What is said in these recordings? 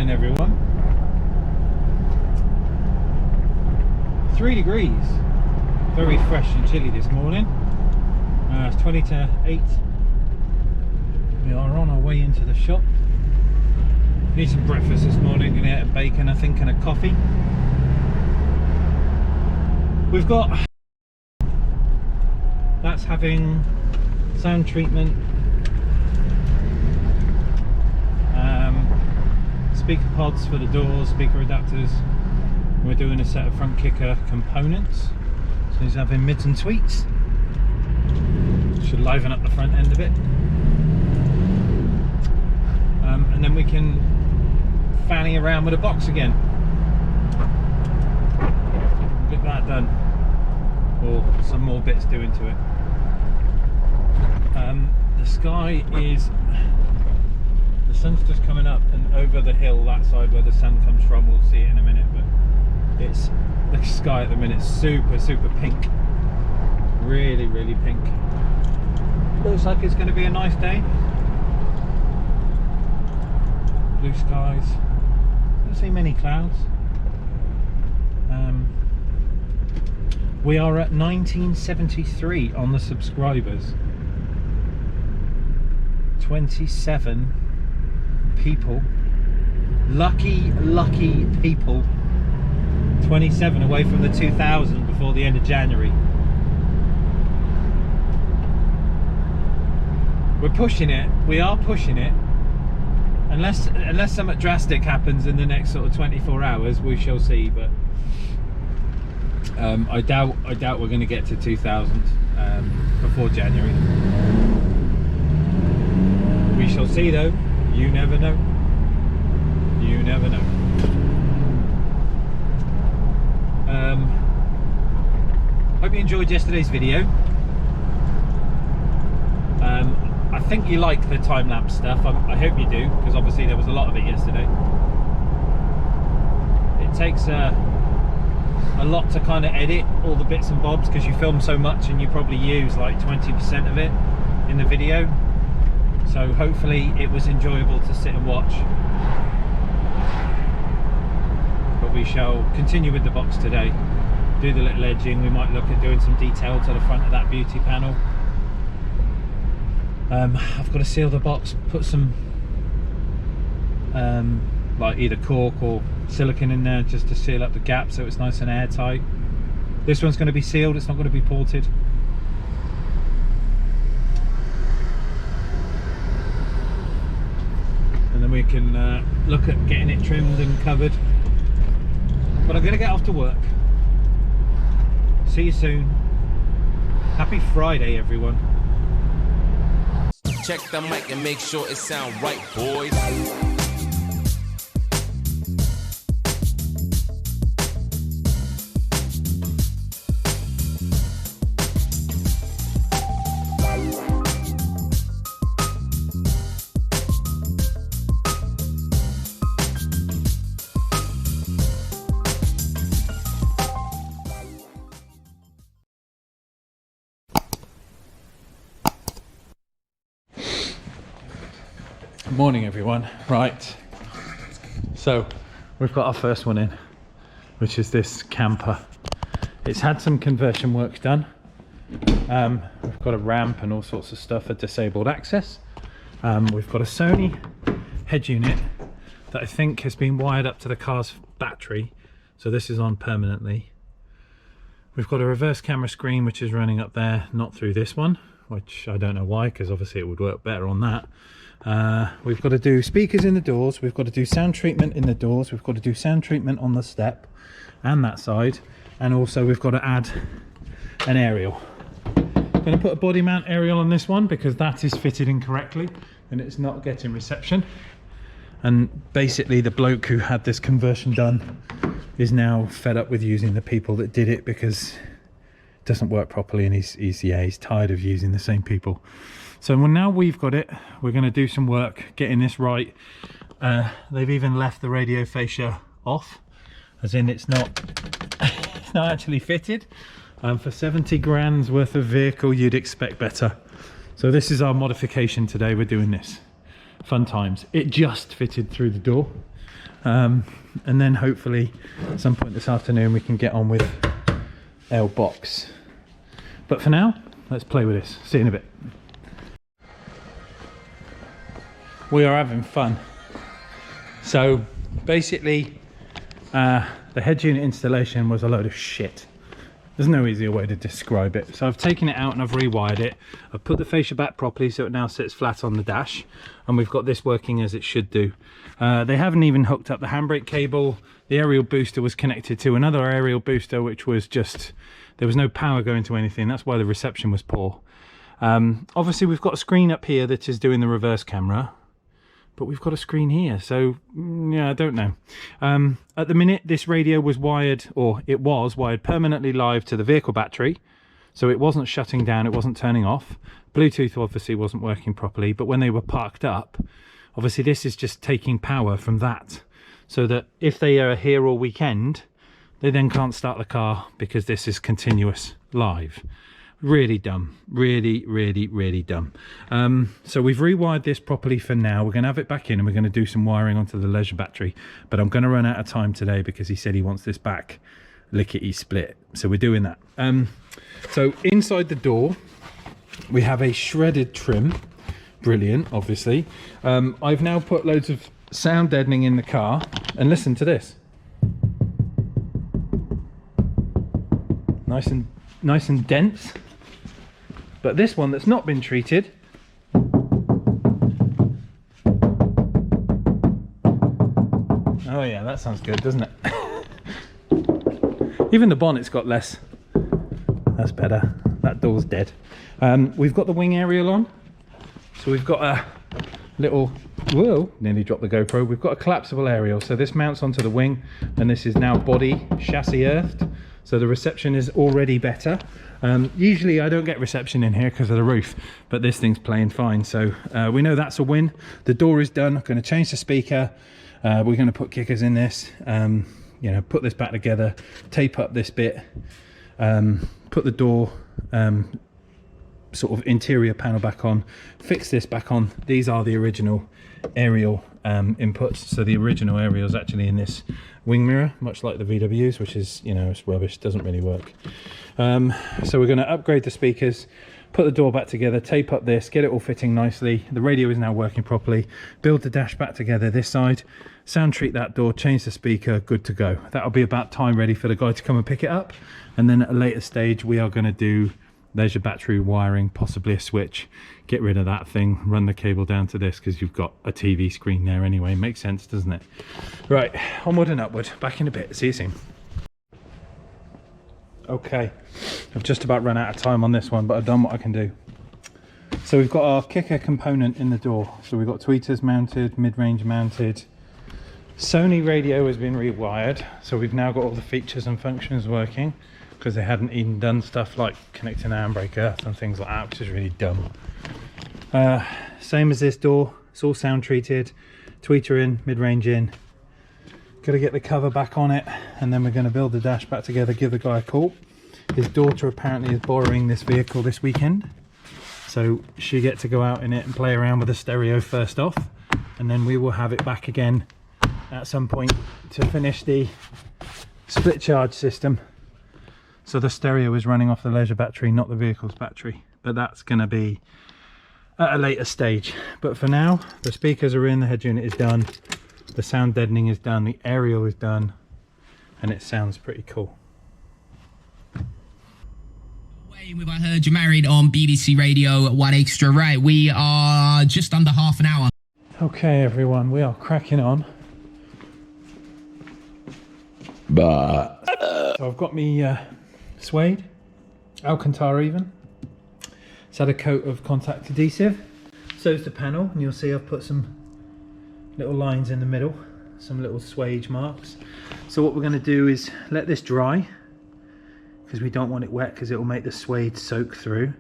Morning everyone. 3 degrees, very fresh and chilly this morning. It's 20 to 8. We are on our way into the shop. Need some breakfast this morning, gonna get a bacon I think and a coffee. We've got, that's having sound treatment, speaker pods for the doors, speaker adapters. We're doing a set of front kicker components, so he's having mids and tweets. Should liven up the front end a bit, and then we can fanny around with a box again. Get that done, or some more bits doing to it. The sky is, the sun's just coming up, and over the hill that side where the sun comes from, we'll see it in a minute, but it's, the sky at the minute super pink, really pink. Looks like it's going to be a nice day. Blue skies, don't see many clouds. We are at 1973 on the subscribers. 27 people, lucky people. 27 away from the 2000 before the end of January. We're pushing it, we are pushing it. Unless something drastic happens in the next sort of 24 hours, we shall see, but I doubt we're going to get to 2000 before January. We shall see though. You never know. You never know. Hope you enjoyed yesterday's video. I think you like the time-lapse stuff. I hope you do, because obviously there was a lot of it yesterday. It takes a lot to kind of edit all the bits and bobs, because you film so much and you probably use like 20% of it in the video. So hopefully it was enjoyable to sit and watch. But we shall continue with the box today. Do the little edging. We might look at doing some detail to the front of that beauty panel. I've got to seal the box, put some like either cork or silicone in there just to seal up the gap so it's nice and airtight. This one's going to be sealed, it's not going to be ported. And then we can look at getting it trimmed and covered. But I'm going to get off to work. See you soon. Happy Friday everyone. Check the mic and make sure it sound right, boys. Morning everyone. Right, so we've got our first one in, which is this camper. It's had some conversion work done. We've got a ramp and all sorts of stuff for disabled access. We've got a Sony head unit that I think has been wired up to the car's battery, so this is on permanently. We've got a reverse camera screen which is running up there, not through this one, which I don't know why, because obviously it would work better on that. We've got to do speakers in the doors, we've got to do sound treatment in the doors, we've got to do sound treatment on the step and that side, and also we've got to add an aerial. I'm going to put a body mount aerial on this one because that is fitted incorrectly and it's not getting reception. And basically the bloke who had this conversion done is now fed up with using the people that did it because it doesn't work properly, and he's tired of using the same people. So now we've got it, we're going to do some work getting this right. They've even left the radio fascia off, as in it's not actually fitted. For 70 grand's worth of vehicle, you'd expect better. So this is our modification today. We're doing this. Fun times. It just fitted through the door. and then hopefully at some point this afternoon we can get on with L box. But for now, let's play with this. See you in a bit. We are having fun. So basically the head unit installation was a load of shit. There's no easier way to describe it. So I've taken it out and I've rewired it. I've put the fascia back properly so it now sits flat on the dash, and we've got this working as it should do. They haven't even hooked up the handbrake cable. The aerial booster was connected to another aerial booster, which was just, there was no power going to anything. That's why the reception was poor. Obviously we've got a screen up here that is doing the reverse camera, but we've got a screen here, so yeah, I don't know. At the minute this radio was wired, or it was wired permanently live to the vehicle battery, so it wasn't shutting down, it wasn't turning off. Bluetooth obviously wasn't working properly, but when they were parked up, obviously this is just taking power from that, so that if they are here all weekend, they then can't start the car because this is continuous live. Really dumb, really dumb. So we've rewired this properly for now. We're going to have it back in and we're going to do some wiring onto the leisure battery, but I'm going to run out of time today because he said he wants this back lickety split, so we're doing that. So inside the door we have a shredded trim, brilliant, obviously. I've now put loads of sound deadening in the car, and listen to this. Nice and dense. But this one that's not been treated, oh yeah, that sounds good, doesn't it? Even the bonnet's got less. That's better. That door's dead. We've got the wing aerial on, so we've got a little, whoa, nearly dropped the GoPro. We've got a collapsible aerial, so this mounts onto the wing, and this is now body chassis earthed, so the reception is already better. Usually I don't get reception in here because of the roof, but this thing's playing fine, so we know that's a win. The door is done. I'm going to change the speaker. We're going to put kickers in this, you know, put this back together, tape up this bit, put the door sort of interior panel back on, fix this back on. These are the original aerial inputs, so the original aerial is actually in this wing mirror, much like the VWs, which is, you know, it's rubbish, doesn't really work. So we're going to upgrade the speakers, put the door back together, tape up this, get it all fitting nicely. The radio is now working properly, build the dash back together this side, sound treat that door, change the speaker, good to go. That'll be about time ready for the guy to come and pick it up, and then at a later stage we are going to do leisure battery wiring, possibly a switch, get rid of that thing, run the cable down to this because you've got a TV screen there anyway. Makes sense, doesn't it? Right, onward and upward, back in a bit, see you soon. Okay, I've just about run out of time on this one, but I've done what I can do. So we've got our kicker component in the door, so we've got tweeters mounted, mid-range mounted. Sony radio has been rewired, so we've now got all the features and functions working, because they hadn't even done stuff like connecting handbrake earth and things like that, which is really dumb. Same as this door, it's all sound treated, tweeter in, mid-range in. Got to get the cover back on it, and then we're going to build the dash back together, give the guy a call. His daughter apparently is borrowing this vehicle this weekend, so she gets to go out in it and play around with the stereo first off, and then we will have it back again at some point to finish the split charge system. So the stereo is running off the leisure battery, not the vehicle's battery, but that's going to be at a later stage. But for now, the speakers are in, the head unit is done, the sound deadening is done, the aerial is done, and it sounds pretty cool. With I Heard You're Married on BBC Radio 1 Extra. Right, we are just under half an hour. Okay everyone, we are cracking on. So I've got me suede, Alcantara even. It's had a coat of contact adhesive. So's the panel, and you'll see I've put some little lines in the middle, some little swage marks. So what we're going to do is let this dry, because we don't want it wet because it will make the suede soak through,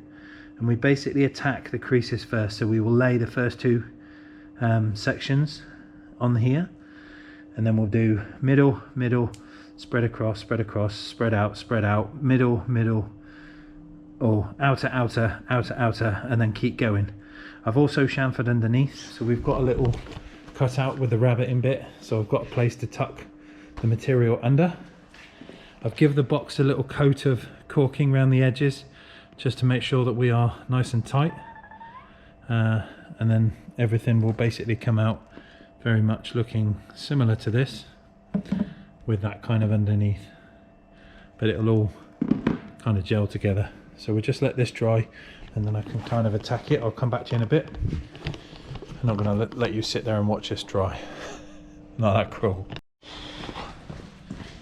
and we basically attack the creases first. So we will lay the first two sections on here, and then we'll do middle, middle, spread across, spread out, middle, or outer, and then keep going. I've also chamfered underneath, so we've got a little cut out with the rabbiting bit, so I've got a place to tuck the material under. I've given the box a little coat of caulking around the edges just to make sure that we are nice and tight, and then everything will basically come out very much looking similar to this with that kind of underneath, but it'll all kind of gel together. So we'll just let this dry and then I can kind of attack it. I'll come back to you in a bit. I'm not going to let you sit there and watch this dry. Not that cruel.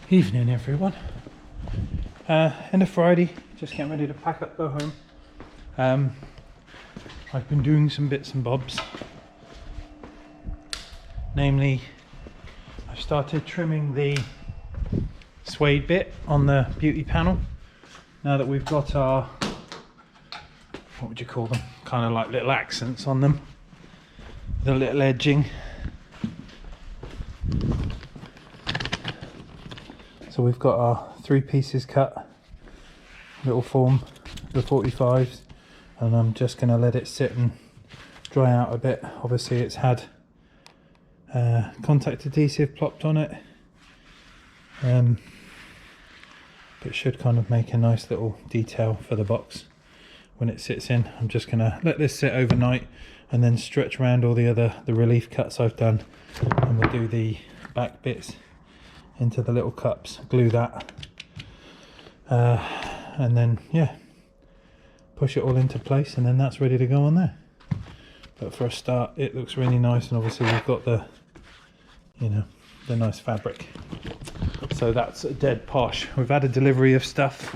Evening everyone. End of Friday, just getting ready to pack up, go home. I've been doing some bits and bobs. Namely, I've started trimming the suede bit on the beauty panel. Now that we've got our, what would you call them? Kind of like little accents on them. The little edging. So we've got our 3 pieces cut, little form, the 45s, and I'm just going to let it sit and dry out a bit. Obviously it's had contact adhesive plopped on it, but it should kind of make a nice little detail for the box when it sits in. I'm just going to let this sit overnight and then stretch around all the relief cuts I've done, and we'll do the back bits into the little cups, glue that, and then yeah, push it all into place, and then that's ready to go on there. But for a start, it looks really nice, and obviously we've got the, you know, the nice fabric. So that's dead posh. We've had a delivery of stuff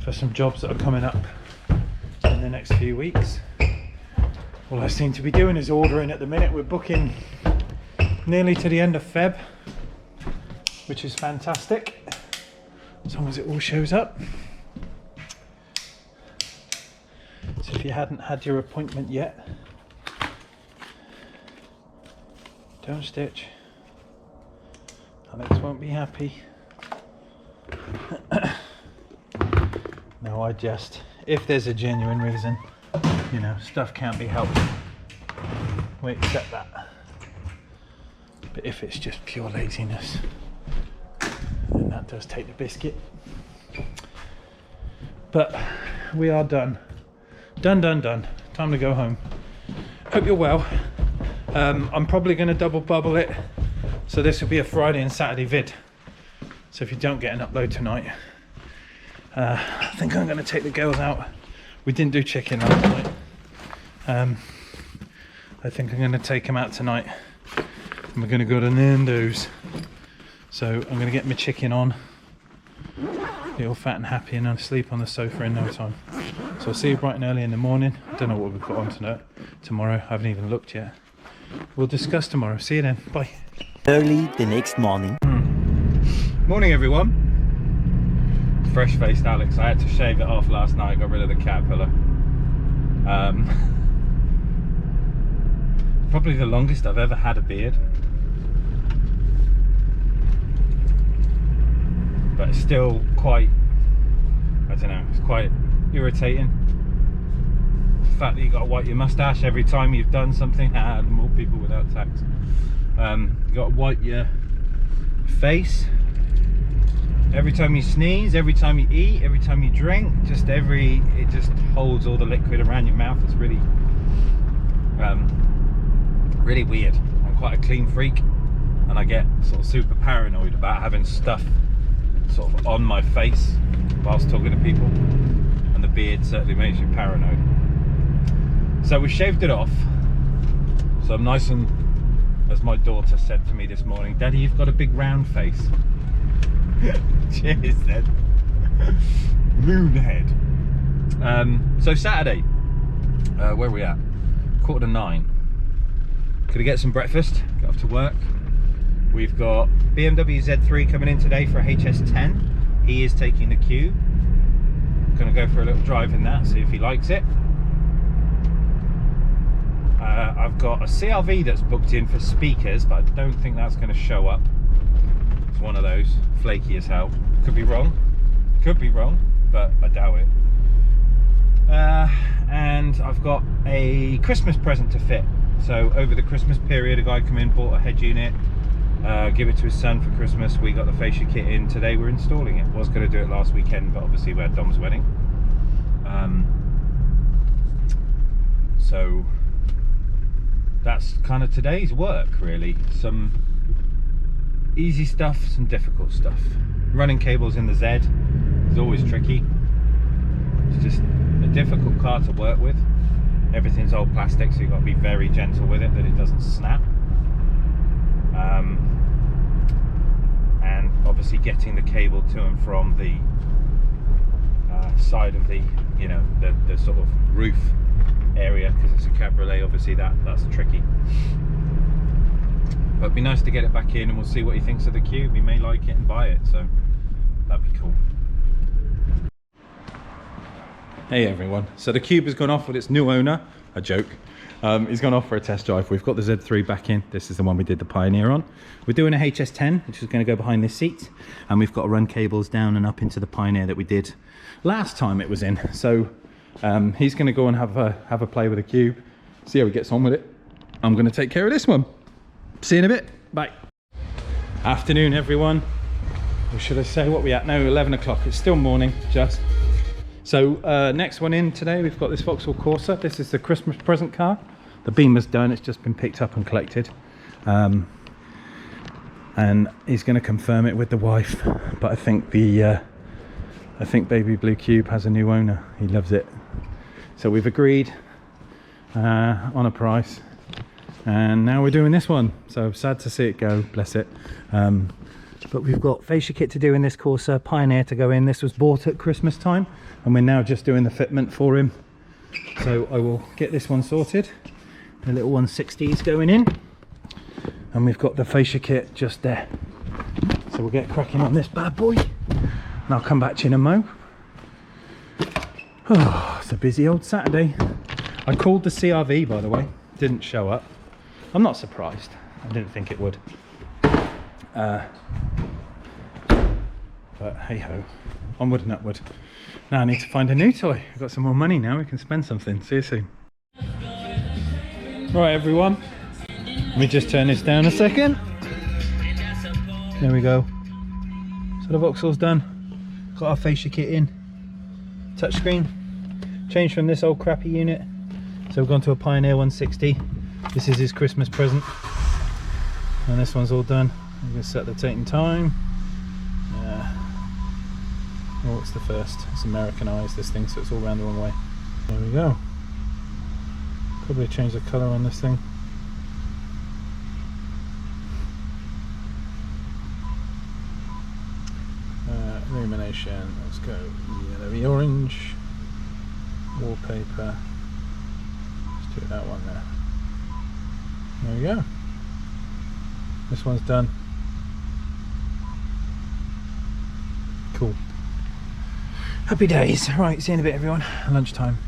for some jobs that are coming up in the next few weeks. All I seem to be doing is ordering at the minute. We're booking nearly to the end of Feb, which is fantastic, as long as it all shows up. So if you hadn't had your appointment yet, don't stitch. Alex won't be happy. No, I jest. If there's a genuine reason, you know, stuff can't be helped. We accept that. But if it's just pure laziness, then that does take the biscuit. But we are done. Done. Time to go home. Hope you're well. I'm probably going to double bubble it, so this will be a Friday and Saturday vid. So if you don't get an upload tonight, I think I'm going to take the girls out. We didn't do chicken last night. I think I'm going to take them out tonight, and we're going to go to Nando's. So I'm going to get my chicken on, be all fat and happy, and I'll sleep on the sofa in no time. So I'll see you bright and early in the morning. Don't know what we've got on tomorrow. I haven't even looked yet. We'll discuss tomorrow. See you then. Bye. Early the next morning. Morning everyone. Fresh faced Alex. I had to shave it off last night, got rid of the caterpillar. Probably the longest I've ever had a beard. But it's still quite, I don't know, it's quite irritating. The fact that you got to wipe your mustache every time you've done something. More people without tax. You got to wipe your face every time you sneeze, every time you eat, every time you drink. It just holds all the liquid around your mouth. It's really really weird. I'm quite a clean freak, and I get sort of super paranoid about having stuff sort of on my face whilst talking to people, and the beard certainly makes you paranoid. So we shaved it off, so I'm nice and, as my daughter said to me this morning, Daddy, you've got a big round face. Cheers then. Moonhead. So Saturday, where are we at? 8:45. Gonna get some breakfast, get off to work. We've got BMW Z3 coming in today for a HS10. He is taking the cube. Gonna go for a little drive in that, see if he likes it. I've got a CRV that's booked in for speakers, but I don't think that's going to show up. It's one of those, flaky as hell. Could be wrong, but I doubt it. And I've got a Christmas present to fit So over the Christmas period, a guy come in, bought a head unit, give it to his son for Christmas. We got the fascia kit in. Today we're installing it. Was going to do it last weekend, but obviously we had Dom's wedding. So that's kind of today's work, really. Some easy stuff, some difficult stuff. Running cables in the Z is always tricky. It's just a difficult car to work with. Everything's old plastic, so you've got to be very gentle with it, that it doesn't snap. And obviously getting the cable to and from the side of the, you know, the sort of roof area, because it's a cabriolet, obviously that's tricky. But it'd be nice to get it back in, and we'll see what he thinks of the Cube. He may like it and buy it, so that'd be cool. Hey everyone, so the Cube has gone off with its new owner, a joke. He's gone off for a test drive. We've got the Z3 back in. This is the one we did the Pioneer on. We're doing a HS10, which is going to go behind this seat, and we've got to run cables down and up into the Pioneer that we did last time it was in. So he's going to go and have a play with the Cube, see how he gets on with it. I'm going to take care of this one. See you in a bit. Bye. Afternoon everyone, or should I say what we at now? 11 o'clock. It's still morning just. So next one in today, we've got this Vauxhall Corsa. This is the Christmas present car. The beamer's done, it's just been picked up and collected. And he's going to confirm it with the wife. But I think Baby Blue Cube has a new owner. He loves it. So we've agreed on a price. And now we're doing this one. So sad to see it go, bless it. But we've got fascia kit to do in this Corsa, Pioneer to go in. This was bought at Christmas time, and we're now just doing the fitment for him. So I will get this one sorted. The little 160 is going in, and we've got the fascia kit just there. So we'll get cracking on this bad boy, and I'll come back to you in a mo. Oh, it's a busy old Saturday. I called the CRV, by the way, didn't show up. I'm not surprised. I didn't think it would. But hey ho, onward and upward. Now I need to find a new toy. I've got some more money now, we can spend something. See you soon. Right everyone, let me just turn this down a second. There we go. So the Vauxhall's done. Got our fascia kit in. Touchscreen. Changed from this old crappy unit. So we've gone to a Pioneer 160. This is his Christmas present. And this one's all done. I'm going to set the date and time. Oh, it's the first. It's Americanized, this thing, so it's all round the wrong way. There we go. Probably change the colour on this thing. Illumination, let's go yellowy orange. Wallpaper. Let's do that one there. There we go. This one's done. Cool. Happy days. Right, see you in a bit everyone. Lunchtime.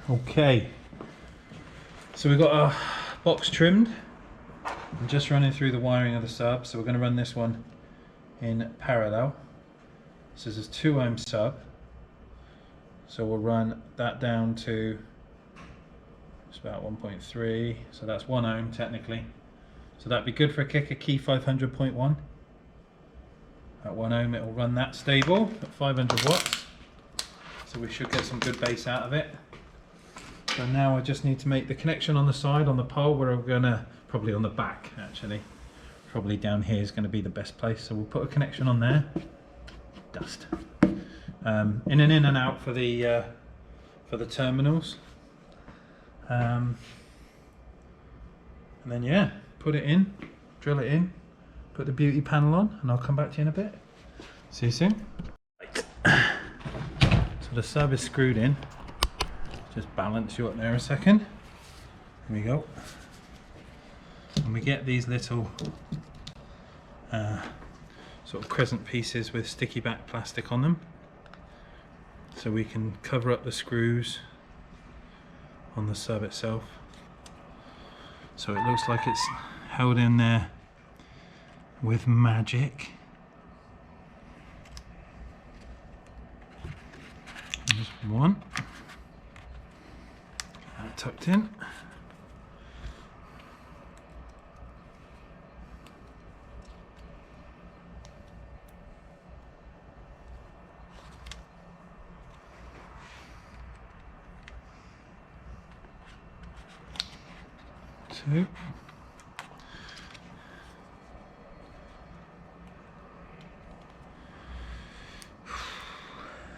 Okay, so we've got our box trimmed. I'm just running through the wiring of the sub, so we're going to run this one in parallel. So this is 2 ohm sub, so we'll run that down to it's about 1.3, so that's 1 ohm technically. So that'd be good for a kicker key 500.1. At 1 ohm it will run that stable at 500 watts. So we should get some good bass out of it. So now I just need to make the connection on the side, on the pole, where we're gonna, probably on the back actually. Probably down here is gonna be the best place. So we'll put a connection on there. Dust. In and out for the terminals. And then yeah, put it in, drill it in, put the beauty panel on, and I'll come back to you in a bit. See you soon. Right. So the sub is screwed in. Just balance you up there a second. Here we go. And we get these little sort of crescent pieces with sticky back plastic on them, so we can cover up the screws on the sub itself, so it looks like it's held in there with magic. There's one, that tucked in. Two.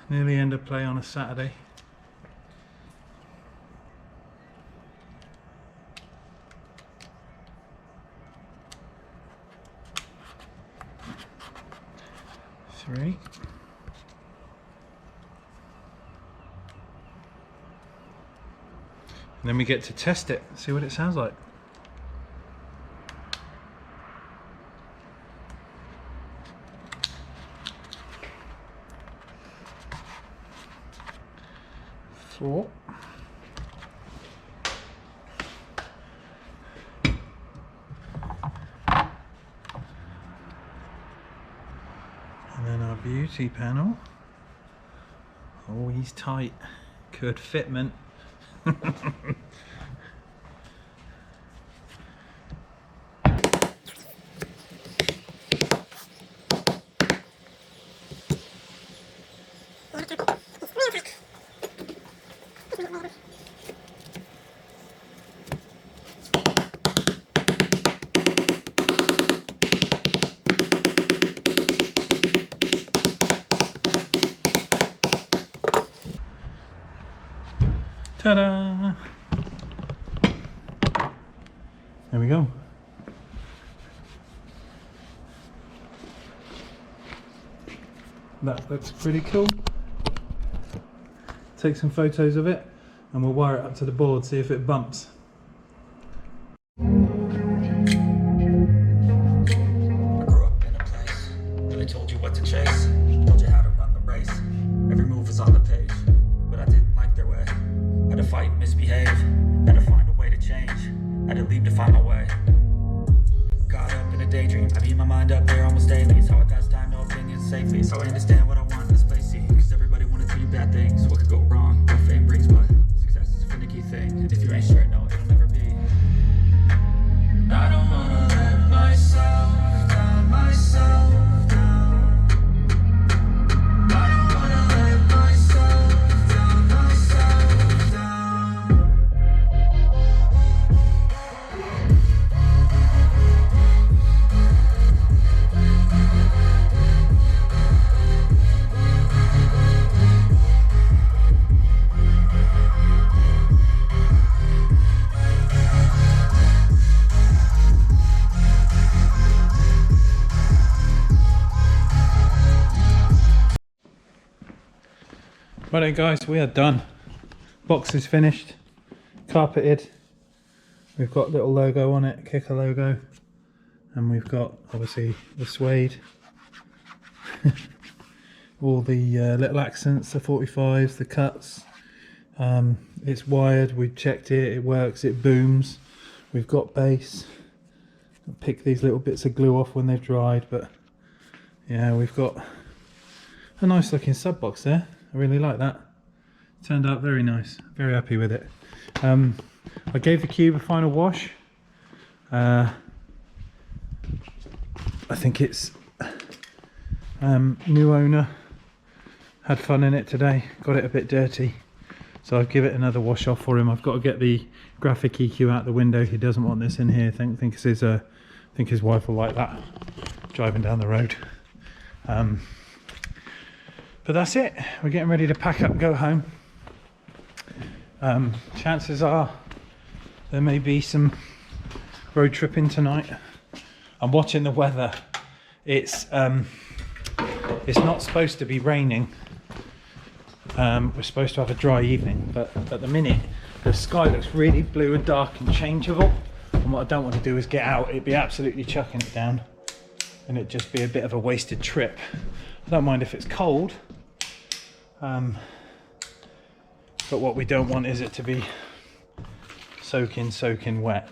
Nearly end of play on a Saturday. Three. And then we get to test it, see what it sounds like. Four. And then our beauty panel. Oh, he's tight. Good fitment. Ta-da! There we go. That looks pretty cool. Take some photos of it and we'll wire it up to the board, see if it bumps. I grew up in a place where they told you what to chase, told you how to run the race. Every move was on the page, but I didn't like their way. Had to fight and misbehave, had to find a way to change, had to leave to find my way. Caught up in a daydream, I beat my mind up there almost daily. It's how I pass time, no opinions safely. So I understand what I want in this place, see, cause everybody wanna tell you bad things. What could go wrong, what fame brings, but success is a finicky thing. And if you ain't sure, no, it'll never be. I don't wanna let myself down, myself down. I don't wanna let myself down, myself down. Right guys, we are done. Box is finished, carpeted. We've got little logo on it, kicker logo, and we've got obviously the suede, all the little accents, the 45s, the cuts, It's wired, we've checked it, it works, it booms. We've got bass. I'll pick these little bits of glue off when they've dried, but yeah, we've got a nice looking sub box there. I really like that. Turned out very nice, very happy with it. I gave the cube a final wash. I think it's new owner had fun in it today, got it a bit dirty, so I'll give it another wash off for him. I've got to get the graphic EQ out the window. He doesn't want this in here. I think his wife will like that driving down the road. But that's it. We're getting ready to pack up and go home. Chances are there may be some road tripping tonight. I'm watching the weather. It's not supposed to be raining. We're supposed to have a dry evening, but at the minute the sky looks really blue and dark and changeable, and what I don't want to do is get out. It'd be absolutely chucking it down and it'd just be a bit of a wasted trip. I don't mind if it's cold, but what we don't want is it to be soaking wet.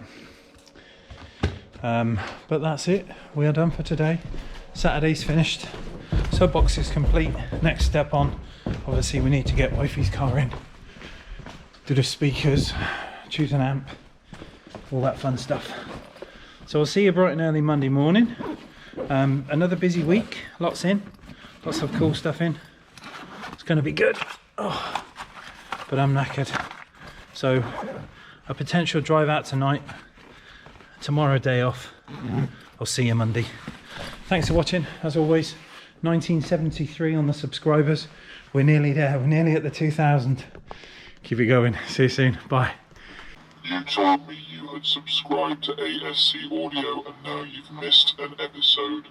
But that's it, we are done for today. Saturday's finished, sub box is complete. Next step on, obviously we need to get wifey's car in, do the speakers, choose an amp, all that fun stuff. So I'll see you bright and early Monday morning. Another busy week, lots of cool stuff in. It's going to be good. Oh, but I'm knackered. So a potential drive out tonight, tomorrow day off. I'll see you Monday. Thanks for watching, as always. 1973 on the subscribers. We're nearly there, we're nearly at the 2000. Keep it going, see you soon, bye. You told me you had subscribed to ASC Audio and now you've missed an episode.